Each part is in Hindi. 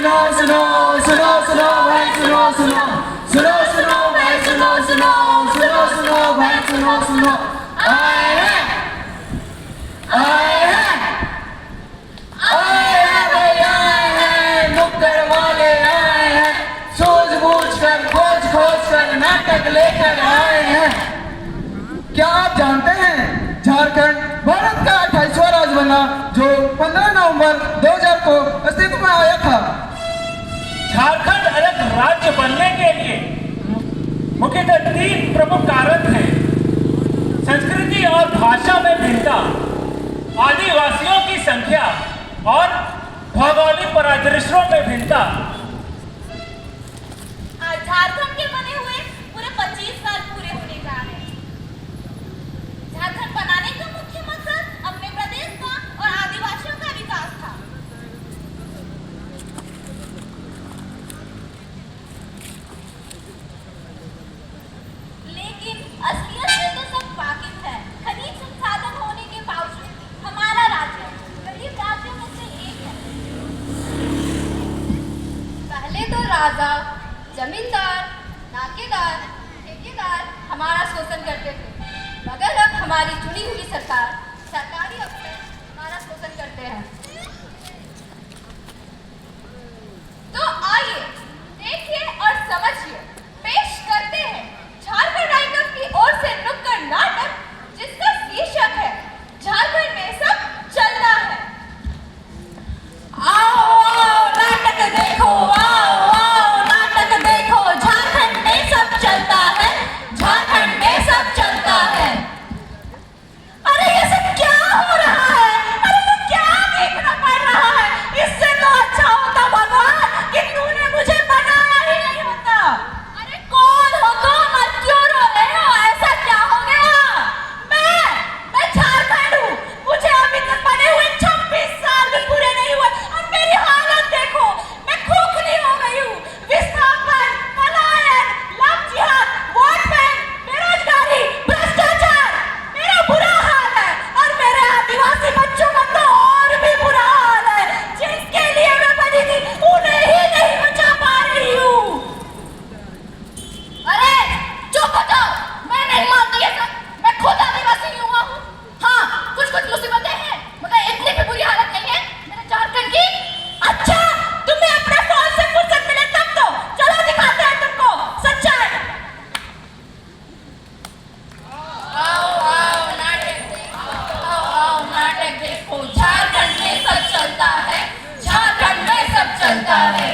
सुनो सुनो सुनो सुनो भाई सुनो सुनो सुनो सुनो भाई सुनो सुनो सुनो सुनो भाई सुनो सुनो आए हैं आए हैं आए हैं भाई आए हैं नुक्कड़ वाले आए हैं सूझबूझ कर खोज खोज कर नाटक लेकर आए हैं। क्या आप जानते हैं झारखंड भारत का 28वां राज्य बना जो 15 नवंबर 2000 को अस्तित्व में आया था। झारखंड अलग राज्य बनने के लिए मुख्यतः 3 प्रमुख कारण हैं। संस्कृति और भाषा में भिन्नता, आदिवासियों की संख्या और भौगोलिक परिदृश्यों में भिन्नता। झारखंड के बने हुए पूरे 25 साल पूरे होने जा रहे हैं। झारखंड बनाने का मुख्य मकसद अपने प्रदेश का और आदिवासियों का विकास था। लेकिन असलियत में तो सब वाकिफ है। खनिज संसाधन होने के बावजूद हमारा राज्य गरीब राज्यों में से एक है। पहले तो राजा, जमींदार, नाकेदार, ठेकेदार हमारा शोषण करते थे, मगर अब हमारी चुनी हुई सरकार, सरकारी अफसर हमारा शोषण करते हैं। तो आइए देखिए और समझिए, पेश करते हैं झारखंड आइकन की ओर से नुक्कड़ नाटक जिसका शीर्षक है झारखंड में सब चलता है। आओ आओ नाटक देखो, आओ आओ नाटक देखो, झारखंड में सब चलता है, झारखंड में सब चलता है। अरे ये सब क्या हो रहा है? अरे ये क्या देखना पड़ रहा है? इससे तो अच्छा होता भगवान कि तूने मुझे बनाया ही नहीं होता। अरे कौन हो तुम और क्यों रो रहे हो? ऐसा क्या हो गया? मैं झारखंड हूँ। मुझे अभी तक बने हुए 26 साल भी पूरे नहीं हुए और मेरी हालत देखो, मैं खोखली हो गई हूँ। विस्थापन, पलायन, लव जिहाद, वोट बैंक, बेरोजगारी, भ्रष्टाचार, मेरा बुरा हाल है और मेरे आदिवासी बच्चों का तो और भी बुरा हाल है। जिसके लिए मैं बनी थी उन्हें ही नहीं बचा पा रही हूँ। अरे चुप हो जाओ, मैं नहीं मानती ये सब। मैं खुद आदिवासी हुआ हूँ। हाँ, कुछ कुछ मुसीबतें हैं मगर इतनी भी बुरी हालत नहीं है मेरे झारखंड की। अच्छा, तुम्हें अपने फोन से फुर्सत मिले तब तो चलो दिखाते हैं तुमको सच्चाई। आओ आओ नाटक देखो, आओ आओ नाटक देखो, झारखंड में सब चलता है, झारखंड में सब चलता है।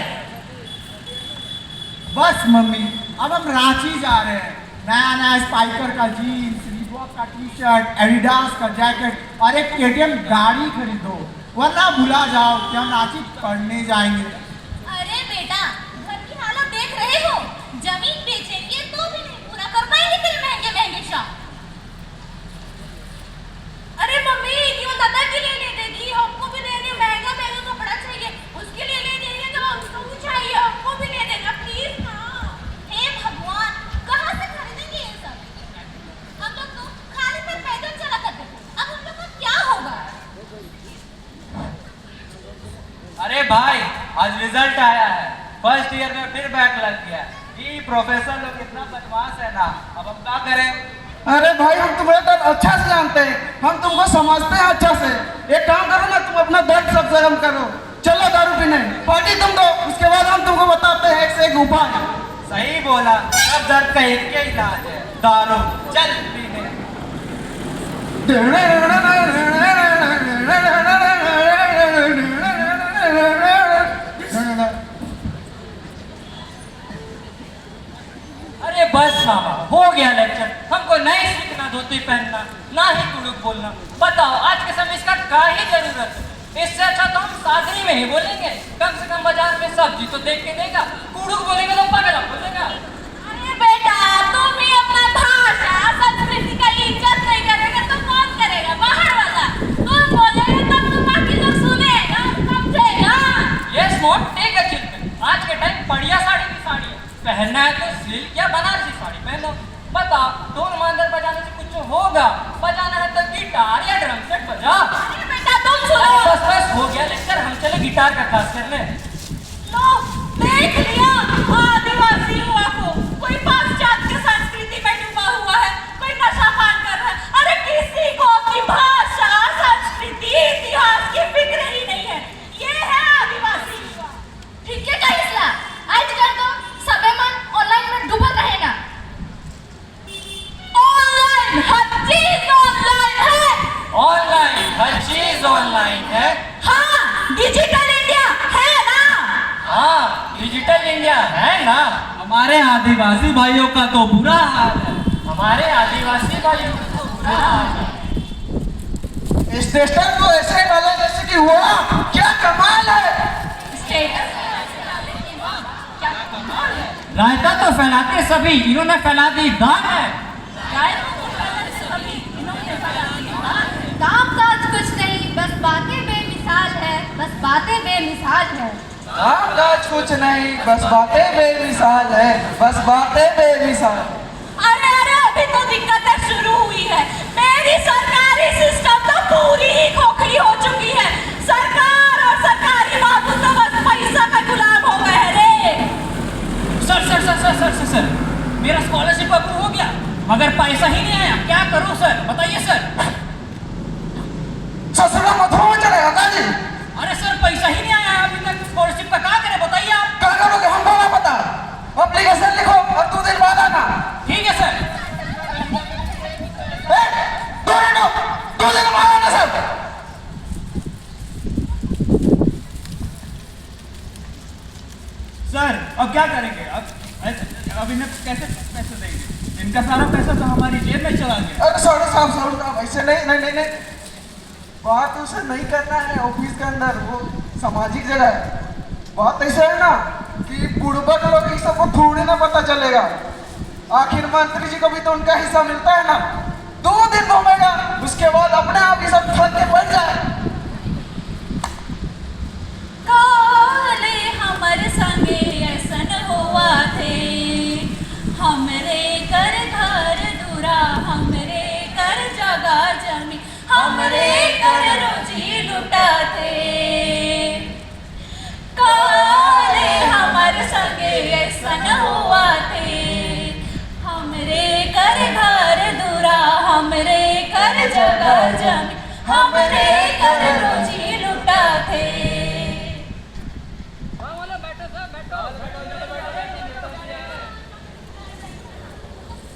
बस मम्मी, अब हम रांची जा रहे हैं। नया नया स्पाइकर का जीन्स, रीबॉक का टी-शर्ट, एडिडास का जैकेट और एक केटीएम गाड़ी खरीदो, वरना भुला जाओ कि हम रांची पढ़ने जाएंगे। अरे बेटा, घर की हालत देख रहे हो, जमीन बेचेंगे तो भी नहीं पूरा कर पाएंगे तेरे महंगे महंगे शौक। अरे मम्मी, क्यों दादा के लिए ले देगी? हमको भी ले दे, महंगा महंगा कपड़ा चाहिए, उसके लिए ले देंगे तो हमको भी चाहिए, हमको भी ले देना प्लीज ना। हे भगवान, कहाँ से खरीदेंगे ये सब? हम लोग तो खाली पर पैदल चला करते थे, अब हम लोग का क्या होगा? अरे भाई, आज रिजल्ट आया है, फर्स्ट ईयर में फिर बैक लग गया। ये प्रोफेसर लोग कितना बदमाश है ना, अब हम क्या करें? अरे भाई, हम तुम्हें तो अच्छा से जानते हैं, हम तुमको समझते हैं अच्छा से। एक काम करो ना, तुम अपना दर्द सबसे कम करो, चलो दारू पीने, पार्टी तुम दो, उसके बाद हम तुमको बताते हैं एक से एक उपाय। सही बोला, सब दर्द का एक ही इलाज है, दारू। चल पीने। अरे बस मामा, हो गया लेक्चर। हमको नहीं सीखना धोती पहनना, ना ही कुड़ुक बोलना। बताओ, आज के समय इसका क्या ही जरूरत है? इससे अच्छा तो हम सागरी में ही बोलेंगे। कम से कम बाजार में सब्जी तो देख के देगा, कुड़ुक बोलेगा तो पगला बोलेगा। अरे बेटा, तुम ही अपना भाषा संस्कृति का इज्जत नहीं करेगा तो कौन करेगा? बाहर वाला। तुम बोलेगा तब तो बाकी लोग सुनेगा, समझेगा। यस मोट, टेक अ चिल। आज के टाइम बढ़िया साड़ी की साड़ी है, पहनना है तो सिल्क या बनारसी साड़ी पहनो। बताओ, ढोल मांदर बजाने से कुछ होगा? बजाना है तो गिटार या ड्रम सेट बजा। अरे बेटा, तुम सुनो। बस बस हो गया लेक्चर, हम चले गिटार का क्लास करने। लो देख लिया आदिवासी युवा को, कोई पाश्चात्य संस्कृति में डूबा हुआ है, कोई नशा पान कर रहा है। अरे किसी को अपनी भाषा, संस्कृति, इतिहास की फिक्र ही नहीं है। ये है आदिवासी युवा। ठीक है कहिसला, आजकल तो सबे मन ऑनलाइन में डूबल रहेगा। ऑनलाइन हर चीज ऑनलाइन है। ऑनलाइन हर चीज ऑनलाइन है। हाँ, डिजिटल इंडिया है ना। हाँ, डिजिटल इंडिया है ना। हमारे आदिवासी भाइयों का तो बुरा हाल है। हमारे आदिवासी भाइयों का तो बुरा हाल है। स्टेटस को ऐसे डाला जैसे कि हुआ क्या कमाल है। स्टेटस क्या कमाल है। रायता तो फैलाते सभी, इन्होंने फैला दी दान है। काम काज कुछ नहीं, बस बातें बेमिसाल है, बस बातें बेमिसाल है। काम काज कुछ नहीं, बस बातें बेमिसाल है, बस बातें बेमिसाल। अरे अरे अभी तो दिक्कतें शुरू हुई है। मेरी सरकारी सिस्टम तो पूरी ही खोखली हो चुकी है। सरकार और सरकारी बाबू तो बस पैसा का गुलाम हो गए हैं रे। Sir sir sir sir sir sir sir मेरा स्कॉलरशिप अप्रूव हो गया, मगर पैसा ही नहीं आया। क्या करूं सर, बताइए सर। ससुरा मधुआ चलेगा का जी। अरे सर पैसा ही नहीं आया अभी तक, स्कॉलरशिप का क्या करें बताइए आप। क्या करोगे हमको ना पता। एप्लीकेशन लिखो और 2 दिन बाद आना। ठीक है सर। 2 दिन बाद आना सर। सर अब क्या करेंगे? अब इन्हें कैसे पैसे देंगे? इनका सारा पैसा तो हमारी जेब में चला गया। अरे सॉरी साहब ऐसे नहीं नहीं नहीं नहीं, बात उसे नहीं करना है ऑफिस के अंदर, वो सामाजिक जगह है। बात ऐसे है ना कि बुड़बक लोग इस सबको थोड़ी ना पता चलेगा। आखिर मंत्री जी को भी तो उनका हिस्सा मिलता है ना। 2 दिन घूमेगा, उसके बाद अपने आप ये सब फल के बढ़ जाए। काले हमर संगे ऐसन हुआ थे, हमरे कर घर दूरा, हमरे कर जगह जमी, हमरे कर रोजी लुटा थे। काले हमर संगे ऐसन हुआ थे, हमरे कर घर दूरा, हमरे कर जगह जमी, हमरे कर रोजी लुटा थे।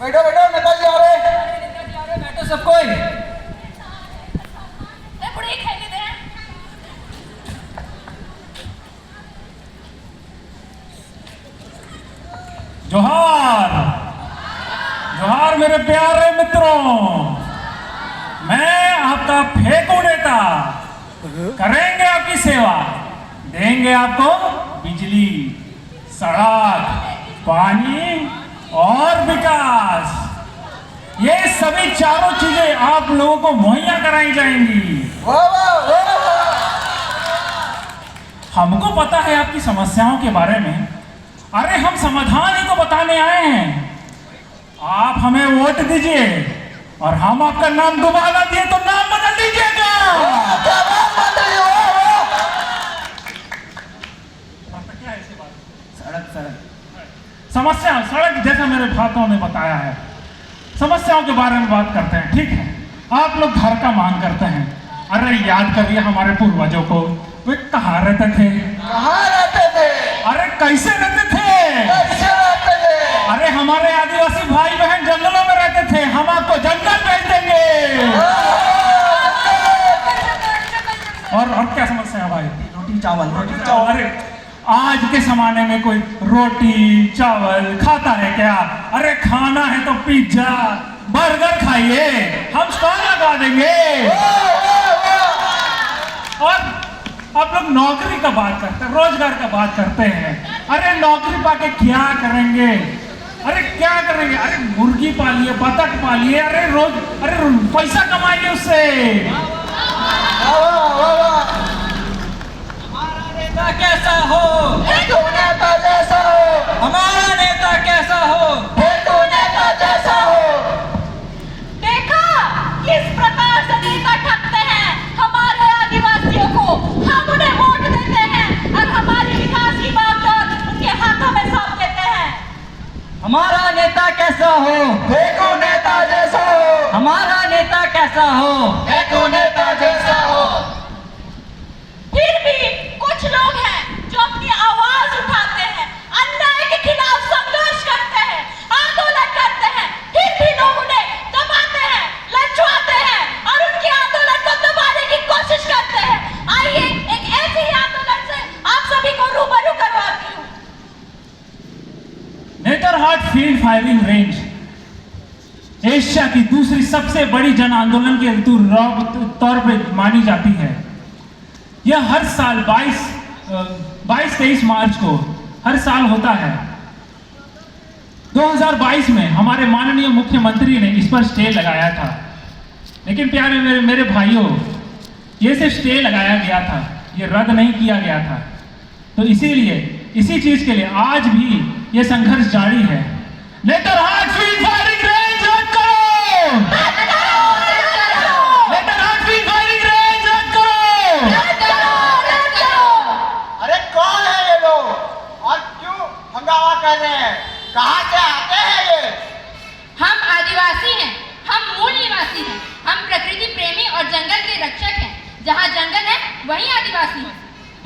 बैठो बैठो नेताजी आ रहे। बैठो सब कोई। बुढ़ी खेली दे। जोहार जोहार मेरे प्यारे मित्रों, मैं आपका फेंकू नेता। करेंगे आपकी सेवा, देंगे आपको बिजली, सड़क, पानी और विकास। ये सभी चारों चीजें आप लोगों को मुहैया कराई जाएंगी। वाह वाह वाह वाह। हमको पता है आपकी समस्याओं के बारे में। अरे हम समाधान ही तो बताने आए हैं। आप हमें वोट दीजिए और हम आपका नाम दोबारा दिए तो नाम बदल दीजिएगा। क्या बात बताइए, वाह वाह। क्या है ऐसी बात? सड़क समस्या, सड़क जैसा मेरे भाइयों ने बताया है। समस्याओं के बारे में बात करते हैं, ठीक है। आप लोग घर का मांग करते हैं। अरे याद करिए हमारे पूर्वजों को, वे कहाँ रहते थे? कहाँ रहते थे? अरे कैसे रहते थे? कैसे रहते थे? अरे हमारे आदिवासी भाई बहन जंगलों में रहते थे, हम आपको जंगल भेज देंगे। और क्या समस्या है भाई? रोटी चावल। अरे आज के जमाने में कोई रोटी चावल खाता है क्या? अरे खाना है तो पिज्जा बर्गर खाइए, हम स्टॉल लगा देंगे। और आप लोग नौकरी का बात करते हैं, रोजगार का बात करते हैं। अरे नौकरी पाके क्या करेंगे? अरे क्या करेंगे? अरे मुर्गी पालिए, बतख पालिए, अरे पैसा कमाइए उससे। हमारा नेता कैसा हो? नेता जैसा हो। हमारा नेता कैसा हो? नेता जैसा हो। देखा किस प्रकार से नेता ठगते हैं हमारे आदिवासियों को। हम उन्हें वोट देते हैं और हमारी विकास की बात उनके कैसा हो, देखो नेता जैसा हो, हमारा नेता कैसा हो। देखो नेता जैसा हो। फिर भी कुछ लोग हैं जो अपनी आवाज उठाते हैं, अन्याय के खिलाफ संघर्ष करते हैं, आंदोलन करते हैं, फिर भी लोग उन्हें दबाते हैं, लंचवाते हैं और उनके आंदोलन को दबाने की कोशिश करते हैं। आइए एक ऐसे ही आंदोलन से आप सभी को रूबरू करवाती हूँ। Netarhat field firing range Asia की दूसरी सबसे बड़ी जन आंदोलन के तौर पर मानी जाती है। यह हर साल 22-23 मार्च को हर साल होता है। 2022 में हमारे माननीय मुख्यमंत्री ने इस पर स्टे लगाया था, लेकिन प्यारे मेरे भाइयों, ये सिर्फ स्टे लगाया गया था, ये रद्द नहीं किया गया था। तो इसीलिए इसी चीज के लिए आज भी ये संघर्ष जारी है। नेतरहाट फील्ड फायरिंग रेंज रद्द करो! नेतरहाट फील्ड फायरिंग रेंज रद्द करो! अरे कौन है ये लोग और क्यों हंगामा कर रहे हैं? कहाँ से आते हैं ये? हम आदिवासी हैं, हम मूल निवासी हैं, हम प्रकृति प्रेमी और जंगल के रक्षक हैं। जहाँ जंगल है वहीं आदिवासी हैं।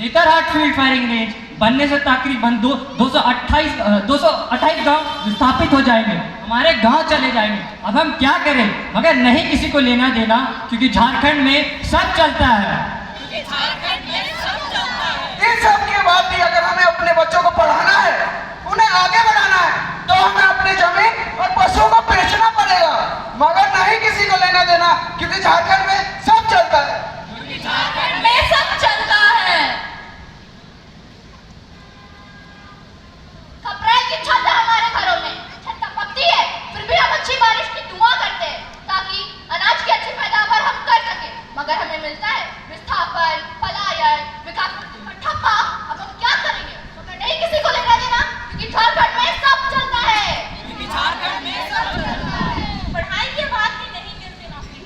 नेतरहाट फील्ड फायरिंग रेंज बनने से तकरीबन 228 गांव विस्थापित हो जाएंगे, हमारे गांव चले जाएंगे। अब हम क्या करें, मगर नहीं किसी को लेना देना, क्योंकि झारखंड में सब चलता है। इन सब के बाद भी अगर हमें अपने बच्चों को पढ़ाना है, उन्हें आगे बढ़ाना है, तो हमें अपनी जमीन और पशुओं को बेचना पड़ेगा, मगर नहीं किसी को लेना देना, क्योंकि झारखंड में सब चलता है। झारखंड में सब चलता है। अप्रैल की छत है हमारे घरों में, छत टपकती है, फिर भी हम अच्छी बारिश की दुआ करते हैं ताकि अनाज की अच्छी पैदावार हम कर सके, मगर हमें मिलता है विस्थापन, पलायन, विकास का ठप्पा। अब हम क्या करेंगे, मगर नहीं किसी को लेना देना, क्योंकि झारखंड में सब चलता है। झारखंड में सब चलता है। पढ़ाई के बाद भी नहीं मिलती नौकरी,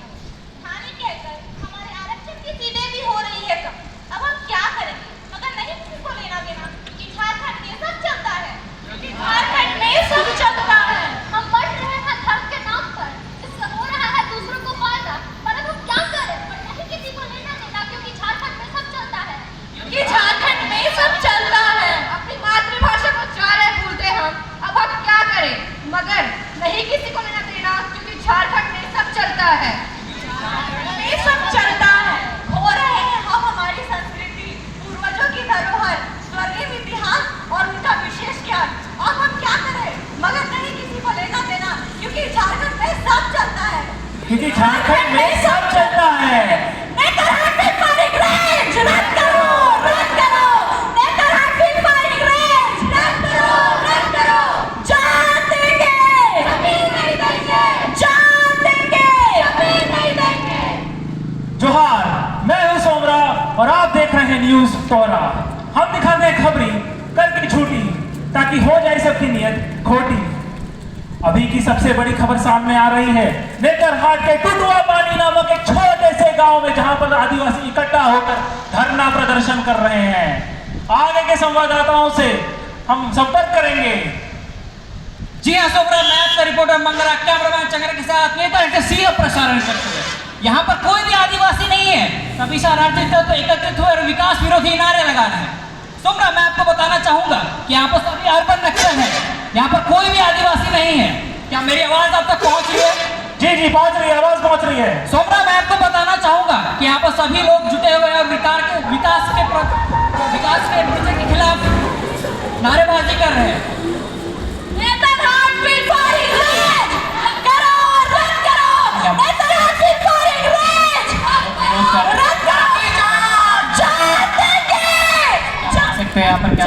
थाने कहकर हमारे आरक्षण की सीटें भी हो रही है कम। अब हम क्या करेंगे, मगर नहीं किसी को लेना देना, क्योंकि झारखंड में सब चलता है। झारखंड में सब चलता है। हम बढ़ रहे हैं धर्म के नाम पर, जिससे हो रहा है दूसरों को फायदा, मगर हम क्या करें, पर नहीं किसी को लेना देना, क्योंकि झारखंड में सब चलता है। क्योंकि झारखंड में सब चलता है। अपनी मातृभाषा को जा रहे भूलते हम, अब हम क्या करें, मगर नहीं किसी को लेना देना, क्योंकि झारखंड में सब चलता है। में सब चलता है। खो रहे हैं हम हमारी संस्कृति, पूर्वजों की धरोहर, स्वर्गीय इतिहास और उनका विशेष ज्ञान। अब हम क्या करें, मगर नहीं किसी को लेना देना, क्योंकि झारखंड में सब चलता है। क्योंकि झारखंड में सब चलता है। नेतरहाट फील्ड फायरिंग रेंज रद्द करो, रद्द करो। नेतरहाट फील्ड फायरिंग रेंज रद्द करो, रद्द करो। जान देंगे, जमीन नहीं देंगे। जान देंगे, जमीन नहीं देंगे। जोहार, मैं हूं सोमरा और आप देख रहे हैं न्यूज टोरा। हम दिखाते हैं खबरी कल की छुट्टी, ताकि हो जाए सबकी नियत खोटी। अभी की सबसे बड़ी खबर सामने आ रही है। नेतरहाट के टुटुआ पानी नामक एक छोटे से गांव में, जहां पर आदिवासी इकट्ठा होकर धरना प्रदर्शन कर रहे हैं। आगे के संवाददाताओं से हम संपर्क करेंगे। जी हाँ सोमरा, मैं आपका रिपोर्टर मंगरा कैमरामैन चंद्र के साथ नेतरहाट से सीधा प्रसारण करते हैं। यहाँ पर कोई भी आदिवासी नहीं है, सभी शरणार्थी तो एकत्रित हुए और विकास विरोधी नारे लगा रहे हैं। सोमरा, मैं आपको बताना चाहूंगा कि यहाँ पर सभी अर्बन नक्सल हैं, यहाँ पर कोई भी आदिवासी नहीं है। क्या मेरी आवाज आप तक पहुंच रही है? जी पहुंच रही है, आवाज पहुंच रही है। सोमरा, मैं आपको बताना चाहूंगा कि यहाँ पर सभी लोग जुटे हुए हैं और विकास के प्रोजेक्ट के खिलाफ नारेबाजी कर रहे हैं। नेतरहाट फील्ड फायरिंग रेंज रद्द करो, रद्द करो। नेतरहाट फील्ड फायरिंग रेंज रद्द करो। जान देंगे, यहाँ पर क्या